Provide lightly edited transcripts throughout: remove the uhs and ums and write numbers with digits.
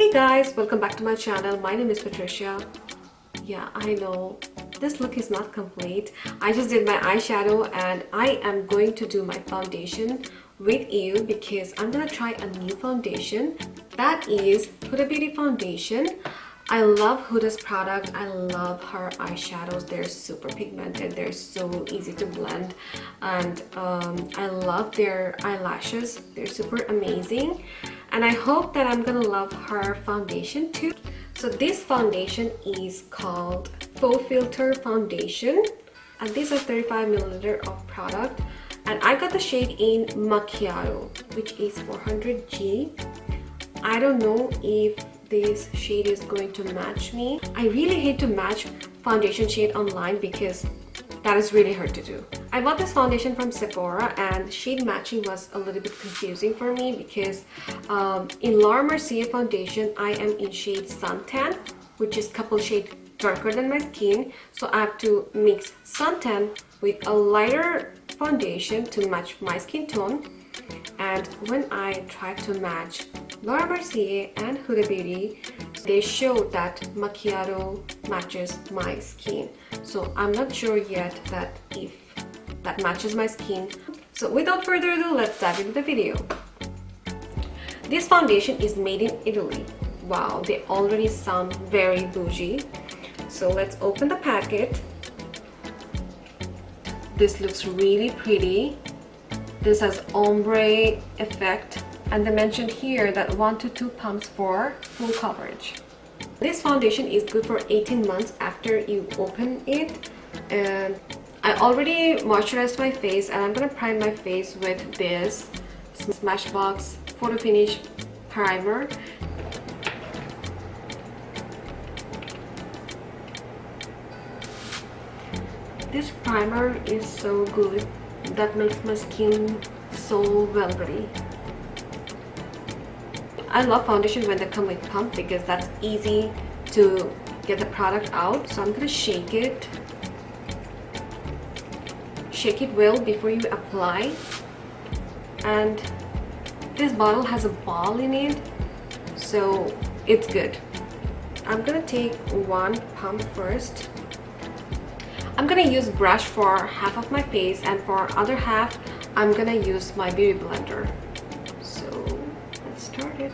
Hey guys, welcome back to my channel. My name is Patricia. Yeah, I know this look is not complete. I just did my eyeshadow and I am going to do my foundation with you because I'm gonna try a new foundation. That is Huda Beauty foundation. I love Huda's product. I love her eyeshadows. They're super pigmented. They're so easy to blend. And I love their eyelashes. They're super amazing. And I hope that I'm gonna love her foundation too. So this foundation is called Faux Filter Foundation. And these are 35 milliliter of product. And I got the shade in Macchiato, which is 400G. I don't know if this shade is going to match me. I really hate to match foundation shade online because that is really hard to do. I bought this foundation from Sephora and shade matching was a little bit confusing for me because in Laura Mercier foundation I am in shade Suntan, which is couple shade darker than my skin, so I have to mix suntan with a lighter foundation to match my skin tone. And when I tried to match Laura Mercier and Huda Beauty, they showed that Macchiato matches my skin. So I'm not sure yet that if that matches my skin. So without further ado, let's dive into the video. This foundation is made in Italy. Wow, they already sound very bougie. So let's open the packet. This looks really pretty. This has ombre effect, and they mentioned here that 1 to 2 pumps for full coverage. This foundation is good for 18 months after you open it. And I already moisturized my face and I'm gonna prime my face with this Smashbox Photo Finish primer. This primer is so good. That makes my skin so velvety. I love foundation when they come with pump because that's easy to get the product out. So I'm gonna shake it. Shake it well before you apply. And this bottle has a ball in it, so it's good. I'm gonna take one pump first. I'm gonna use brush for half of my face and for other half I'm gonna use my beauty blender. So let's start it.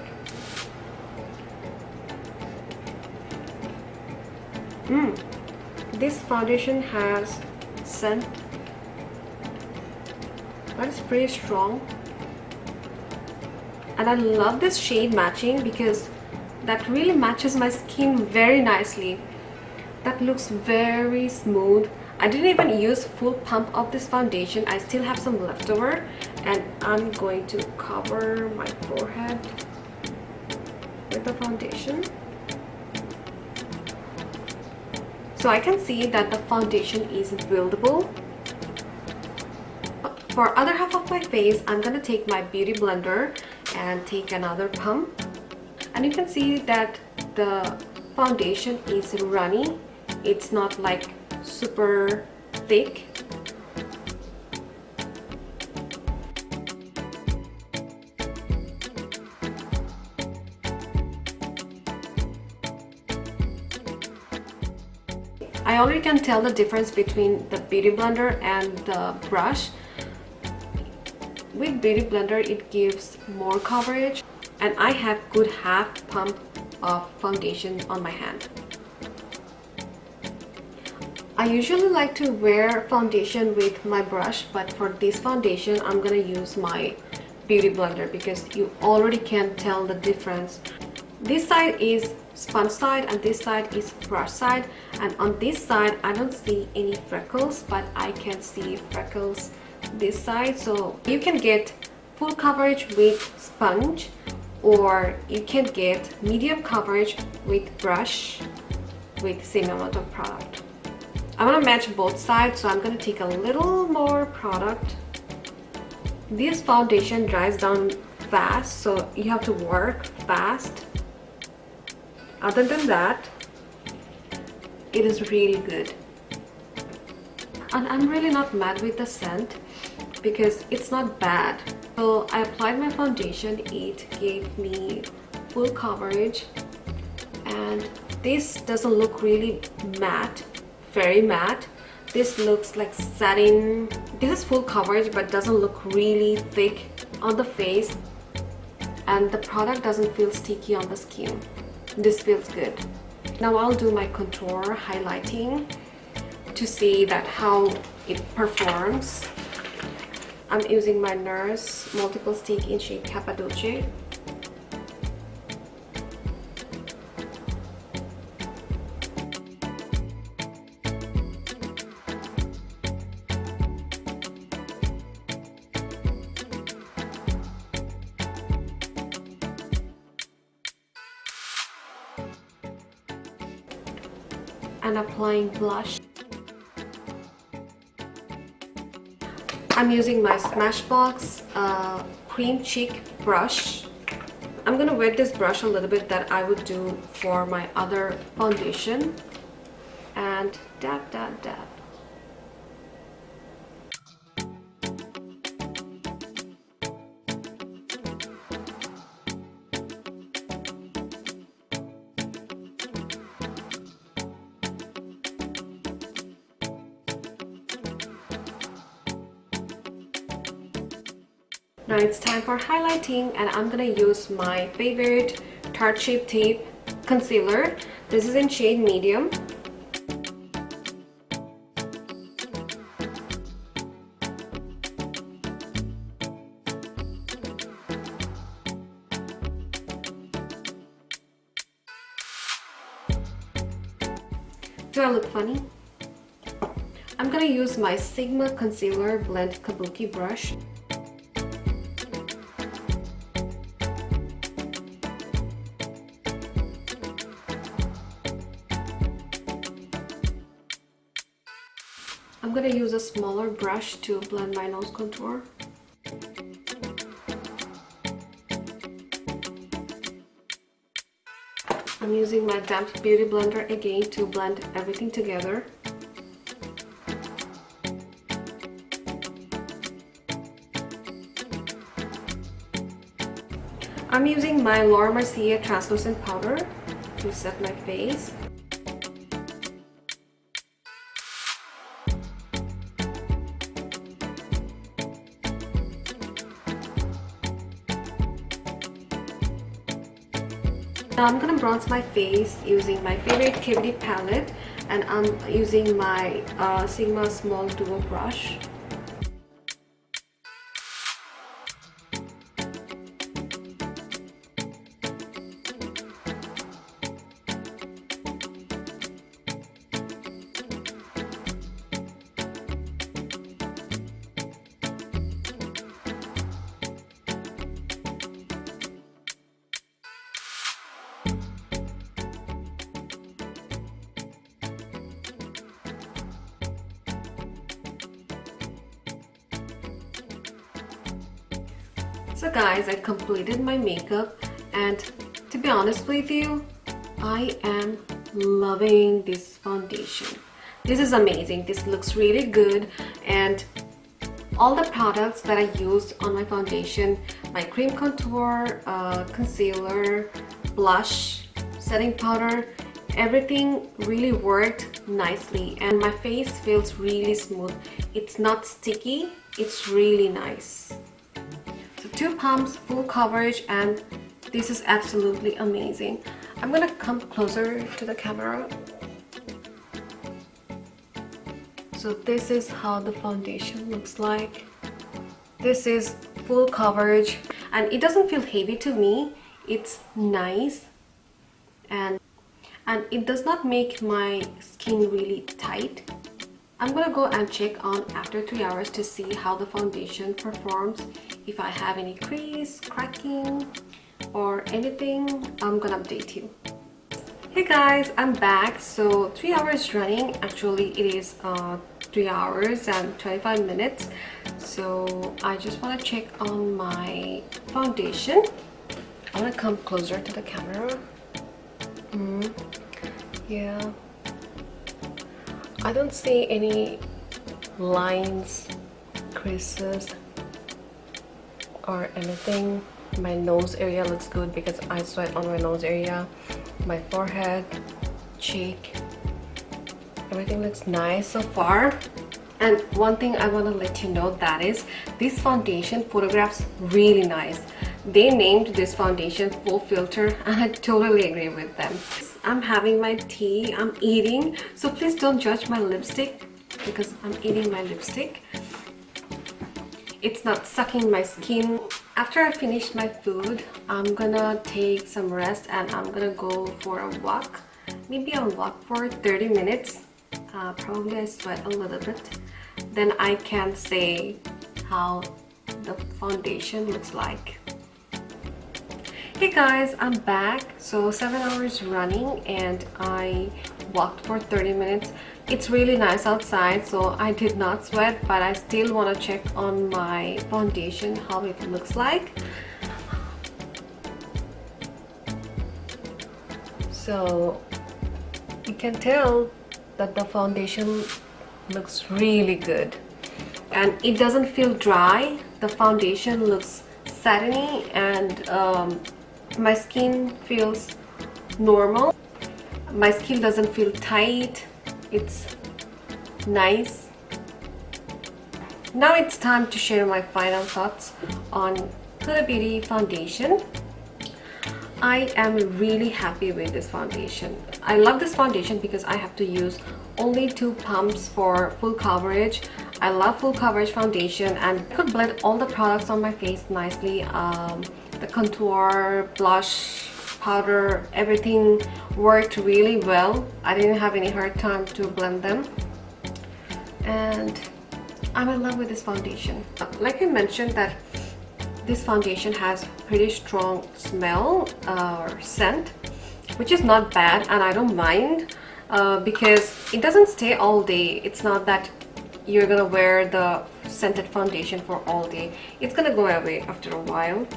This foundation has scent that is pretty strong, and I love this shade matching because that really matches my skin very nicely. That looks very smooth. I didn't even use full pump of this foundation. I still have some leftover and I'm going to cover my forehead with the foundation. So I can see that the foundation is buildable. For other half of my face, I'm gonna take my beauty blender and take another pump. And you can see that the foundation is runny. It's not like super thick. I already can tell the difference between the beauty blender and the brush. With beauty blender it gives more coverage and I have good half pump of foundation on my hand. I usually like to wear foundation with my brush, but for this foundation I'm gonna use my beauty blender because you already can tell the difference. This side is sponge side and this side is brush side, and on this side I don't see any freckles, but I can see freckles this side. So you can get full coverage with sponge or you can get medium coverage with brush with same amount of product. I want to match both sides, so I'm going to take a little more product. This foundation dries down fast, so you have to work fast. Other than that, it is really good. And I'm really not mad with the scent because it's not bad. So I applied my foundation. It gave me full coverage, and this doesn't look really matte, very matte. This looks like satin. This is full coverage but doesn't look really thick on the face, and the product doesn't feel sticky on the skin. This feels good. Now I'll do my contour highlighting to see that how it performs. I'm using my NARS multiple stick in shade Cappadocia. And applying blush. I'm using my Smashbox cream cheek brush. I'm gonna wet this brush a little bit that I would do for my other foundation, and dab, dab, dab. Now it's time for highlighting, and I'm gonna use my favorite Tarte Shape Tape concealer. This is in shade medium. Do I look funny? I'm gonna use my Sigma Concealer Blend Kabuki brush. I'm gonna use a smaller brush to blend my nose contour. I'm using my damp beauty blender again to blend everything together. I'm using my Laura Mercier translucent powder to set my face. Now I'm gonna bronze my face using my favorite cavity palette, and I'm using my Sigma Small Duo brush. So guys, I completed my makeup, and to be honest with you, I am loving this foundation. This is amazing. This looks really good, and all the products that I used on my foundation, my cream contour, concealer, blush, setting powder, everything really worked nicely, and my face feels really smooth. It's not sticky, it's really nice. So 2 pumps, full coverage, and this is absolutely amazing. I'm gonna come closer to the camera. So this is how the foundation looks like. This is full coverage, and it doesn't feel heavy to me. It's nice, and it does not make my skin really tight. I'm gonna go and check on after 3 hours to see how the foundation performs. If I have any crease, cracking, or anything, I'm gonna update you. Hey guys, I'm back. So 3 hours running. Actually, it is 3 hours and 25 minutes. So I just want to check on my foundation. I want to come closer to the camera. Yeah, I don't see any lines, creases, or anything. My nose area looks good because I sweat on my nose area. My forehead, cheek, everything looks nice so far. And one thing I want to let you know, that is this foundation photographs really nice. They named this foundation Full Filter and I totally agree with them. I'm having my tea, I'm eating, so please don't judge my lipstick because I'm eating my lipstick. It's not sucking my skin. After I finish my food, I'm gonna take some rest and I'm gonna go for a walk. Maybe I'll walk for 30 minutes. Probably I sweat a little bit. Then I can say how the foundation looks like. Hey guys, I'm back. So 7 hours running and I walked for 30 minutes. It's really nice outside, so I did not sweat, but I still want to check on my foundation how it looks like. So you can tell that the foundation looks really good and it doesn't feel dry. The foundation looks satiny and my skin feels normal. My skin doesn't feel tight. It's nice. Now it's time to share my final thoughts on Huda Beauty foundation. I am really happy with this foundation. I love this foundation because I have to use only 2 pumps for full coverage. I love full coverage foundation and I could blend all the products on my face nicely. The contour, blush, powder, everything worked really well. I didn't have any hard time to blend them. And I'm in love with this foundation. Like I mentioned that this foundation has pretty strong smell or scent, which is not bad and I don't mind because it doesn't stay all day. It's not that you're gonna wear the scented foundation for all day. It's gonna go away after a while.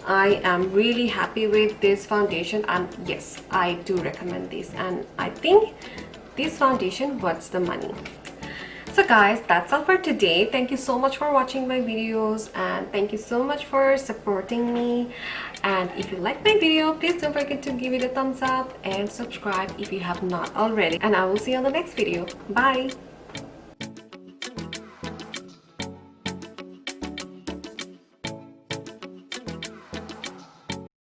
I am really happy with this foundation and yes, I do recommend this and I think this foundation worth the money. So guys, that's all for today. Thank you so much for watching my videos and thank you so much for supporting me. And if you like my video, please don't forget to give it a thumbs up and subscribe if you have not already. And I will see you on the next video. Bye!